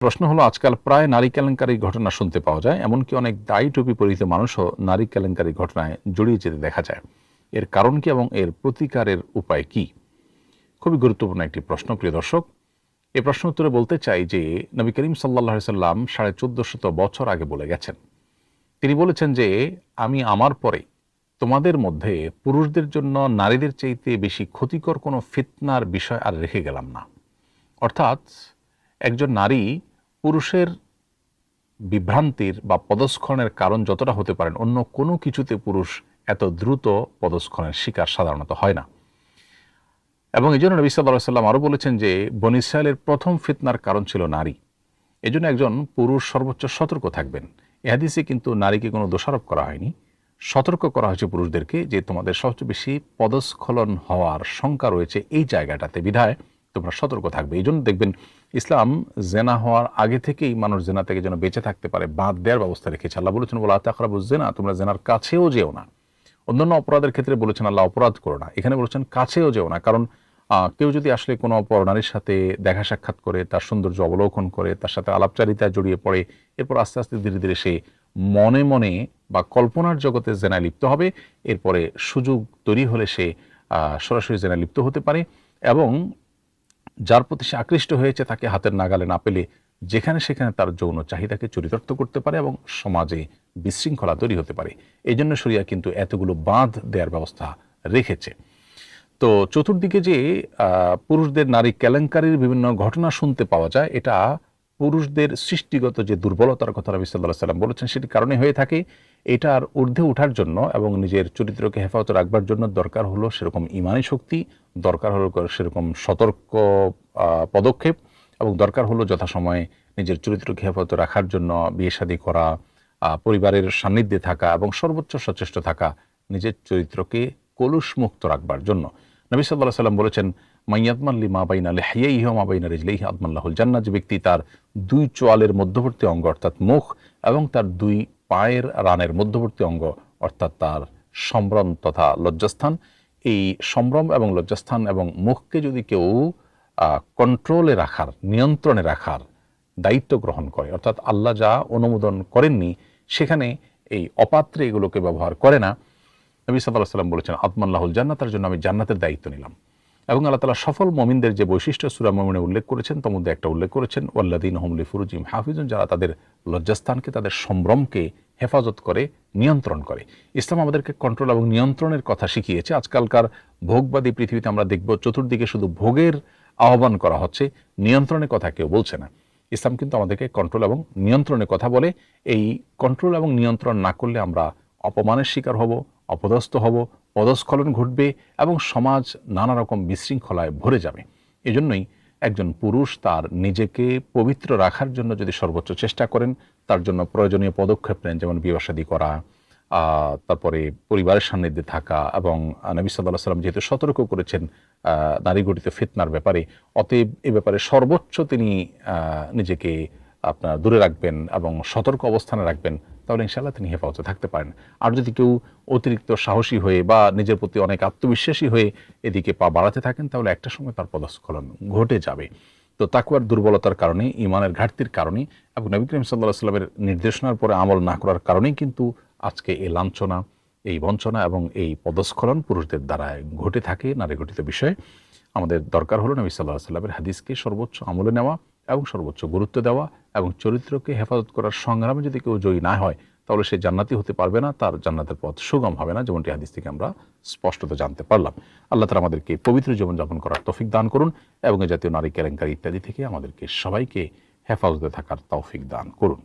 প্রশ্ন হলো, আজকাল প্রায় নারী কেলেঙ্কারি ঘটনা শুনতে পাওয়া যায়, এমনকি অনেক দায়ী টুপি পরিহিত মানুষও নারী কেলেঙ্কারি ঘটনায় জড়িয়ে যেতে দেখা যায়। এর কারণ কি এবং এর প্রতিকারের উপায় কি? খুবই গুরুত্বপূর্ণ একটি প্রশ্ন, প্রিয় দর্শক। এই প্রশ্ন উত্তরে বলতে চাই যে নবী করিম সাল্লাল্লাহু আলাইহি সাল্লাম 1450 বছর আগে বলে গেছেন। তিনি বলেছেন যে, আমি আমার পরে তোমাদের মধ্যে পুরুষদের জন্য নারীদের চাইতে বেশি ক্ষতিকর কোনো ফিতনার বিষয় আর রেখে গেলাম না। অর্থাৎ একজন নারী পুরুষের বিভ্রান্তির বা পদস্খলনের কারণ যতটা হতে পারেন, অন্য কোনো কিছুতে পুরুষ এত দ্রুত পদস্খলনের শিকার সাধারণত হয় না। এবং এই জন্য নবী সাল্লাল্লাহু আলাইহি সাল্লাম আরও বলেছেন যে বনী ইসরায়েলের প্রথম ফিতনার কারণ ছিল নারী। এজন্য একজন পুরুষ সর্বোচ্চ সতর্ক থাকবেন। এ হাদিসে কিন্তু নারীকে কোনো দোষারোপ করা হয়নি, সতর্ক করা হয়েছে পুরুষদেরকে যে তোমাদের সবচেয়ে বেশি পদস্খলন হওয়ার শঙ্কা রয়েছে এই জায়গাটাতে, বিধায় তোমরা সতর্ক থাকবে। এই জন্য দেখবেন ইসলাম জেনা হওয়ার আগে থেকেই মানুষ জেনা থেকে যেন বেঁচে থাকতে পারে বাদ দেওয়ার ব্যবস্থা রেখেছে। আল্লাহ বলেছেন, ওয়ালা তাকরাবুজ জিনা, তোমরা জেনার কাছেও যেও না। অন্যান্য অপরাধের ক্ষেত্রে বলেছেন আল্লাহ অপরাধ করো না, এখানে বলেছেন কাছেও যেও না। কারণ কেউ যদি আসলে কোনো পরনারীর সাথে দেখা সাক্ষাৎ করে, তার সৌন্দর্য অবলোকন করে, তার সাথে আলাপচারিতায় জড়িয়ে পড়ে, এরপর আস্তে আস্তে ধীরে ধীরে সে মনে মনে বা কল্পনার জগতে জেনায় লিপ্ত হবে। এরপরে সুযোগ তৈরি হলে সে সরাসরি জেনায় লিপ্ত হতে পারে, এবং যার প্রতি সে আকৃষ্ট হয়েছে তাকে হাতের নাগালে না পেলে যেখানে সেখানে তার যৌন চাহিদাকে চরিতার্থ করতে পারে এবং সমাজে বিশৃঙ্খলা তৈরি হতে পারে। এই জন্য শরিয়া কিন্তু এতগুলো বাঁধ দেওয়ার ব্যবস্থা রেখেছে। তো চতুর্দিকে যে পুরুষদের নারী কেলেঙ্কারির বিভিন্ন ঘটনা শুনতে পাওয়া যায়, এটা পুরুষদের সৃষ্টিগত যে দুর্বলতার কথা নবী সাল্লাল্লাহু আলাইহি সাল্লাম বলেছেন সেটির কারণে হয়ে থাকে। এটার ঊর্ধ্বে ওঠার জন্য এবং নিজের চরিত্রকে হেফাজত রাখবার জন্য দরকার হলো সেরকম ঈমানী শক্তি, দরকার হলো সেরকম সতর্ক পদক্ষেপ, এবং দরকার হলো যথাসময়ে নিজের চরিত্রকে হেফাজত রাখার জন্য বিয়ে শাদী করা, পরিবারের সান্নিধ্যে থাকা এবং সর্বোচ্চ সচেষ্ট থাকা নিজের চরিত্রকে কলুষমুক্ত রাখবার জন্য। নবী সাল্লাল্লাহু আলাইহি সাল্লাম বলেছেন, মাইয়াতমাল্লি মা বাইনা লিহইহি ওয়া মা বাইনা রিজলাইহি আদমাল্লাহুল জান্নাহ, যে ব্যক্তি তার দুই চোয়ালের মধ্যবর্তী অঙ্গ অর্থাৎ মুখ এবং তার দুই পায়ের রানের মধ্যবর্তী অঙ্গ অর্থাৎ তার সম্ভ্রম তথা লজ্জাস্থান, এই সম্ভ্রম এবং লজ্জাস্থান এবং মুখকে যদি কেউ কন্ট্রোলে রাখার, নিয়ন্ত্রণে রাখার দায়িত্ব গ্রহণ করে, অর্থাৎ আল্লাহ যা অনুমোদন করেননি সেখানে এই অপাত্রে এগুলোকে ব্যবহার করে না, নবী সাল্লাল্লাহু আলাইহি সাল্লাম বলেছেন আদমাল্লাহুল জান্নাহ, তার জন্য আমি জান্নাতের দায়িত্ব নিলাম। এবং আল্লাহ তাআলা সফল মুমিনদের যে বৈশিষ্ট্য সূরা মুমিনে উল্লেখ করেছেন তার মধ্যে একটা উল্লেখ করেছেন, ওয়াল্লাযীনা হুম লিফুরুজিহিম হাফিজুন, যারা তাদের লজ্জাস্থানকে, তাদের সম্ভ্রমকে হেফাজত করে, নিয়ন্ত্রণ করে। ইসলাম আমাদেরকে কন্ট্রোল এবং নিয়ন্ত্রণের কথা শিখিয়েছে। আজকালকার ভোগবাদী পৃথিবীতে আমরা দেখব চতুর্দিকে শুধু ভোগের আহ্বান করা হচ্ছে, নিয়ন্ত্রণের কথা কেউ বলছে না। ইসলাম কিন্তু আমাদেরকে কন্ট্রোল এবং নিয়ন্ত্রণের কথা বলে। এই কন্ট্রোল এবং নিয়ন্ত্রণ না করলে আমরা অপমানের শিকার হব, অপদস্থ হব, পদস্খলন ঘটবে এবং সমাজ নানা রকম বিশৃঙ্খলায় ভরে যাবে। এজন্যই একজন পুরুষ তার নিজেকে পবিত্র রাখার জন্য যদি সর্বোচ্চ চেষ্টা করেন, তার জন্য প্রয়োজনীয় পদক্ষেপ নেন, যেমন বিয়ে শাদী করা, তারপরে পরিবারের সান্নিধ্যে থাকা, এবং নবী সাল্লাল্লাহু আলাইহি সাল্লাম যেহেতু সতর্ক করেছেন নারী গঠিত ফিতনার ব্যাপারে, অতএব এ ব্যাপারে সর্বোচ্চ তিনি নিজেকে আপনার দূরে রাখবেন এবং সতর্ক অবস্থানে রাখবেন, তাহলে ইনশাআল্লাহ তিনি হেফাজতে থাকতে পারেন। আর যদি কেউ অতিরিক্ত সাহসী হয়ে বা নিজের প্রতি অনেক আত্মবিশ্বাসী হয়ে এদিকে পা বাড়াতে থাকেন, তাহলে একটা সময় তার পদস্খলন ঘটে যাবে। তো তাকওয়ার দুর্বলতার কারণে, ঈমানের ঘাটতির কারণে এবং নবী করিম সাল্লাল্লাহু আলাইহি সাল্লামের নির্দেশনার পরে আমল না করার কারণেই কিন্তু আজকে এই লাঞ্ছনা, এই বঞ্চনা এবং এই পদস্খলন পুরুষদের দ্বারা ঘটে থাকে নারী গঠিত বিষয়ে। আমাদের দরকার হলো নবী সাল্লাল্লাহু আলাইহি সাল্লামের হাদিসকে সর্বোচ্চ আমলে নেওয়া এবং সর্বোচ্চ গুরুত্ব দেওয়া, এবং চরিত্রকে হেফাজত করার সংগ্রামে যদি কেউ জয়ী না হয় তাহলে সে জান্নাতি হতে পারবে না, তার জান্নাতের পথ সুগম হবে না, যেমনটি হাদিস থেকে আমরা স্পষ্টত জানতে পারলাম। আল্লাহ তাআলা আমাদেরকে পবিত্র জীবনযাপন করার তৌফিক দান করুন এবং এই জাতীয় নারী কেলেঙ্কারি ইত্যাদি থেকে আমাদেরকে সবাইকে হেফাজতে থাকার তৌফিক দান করুন।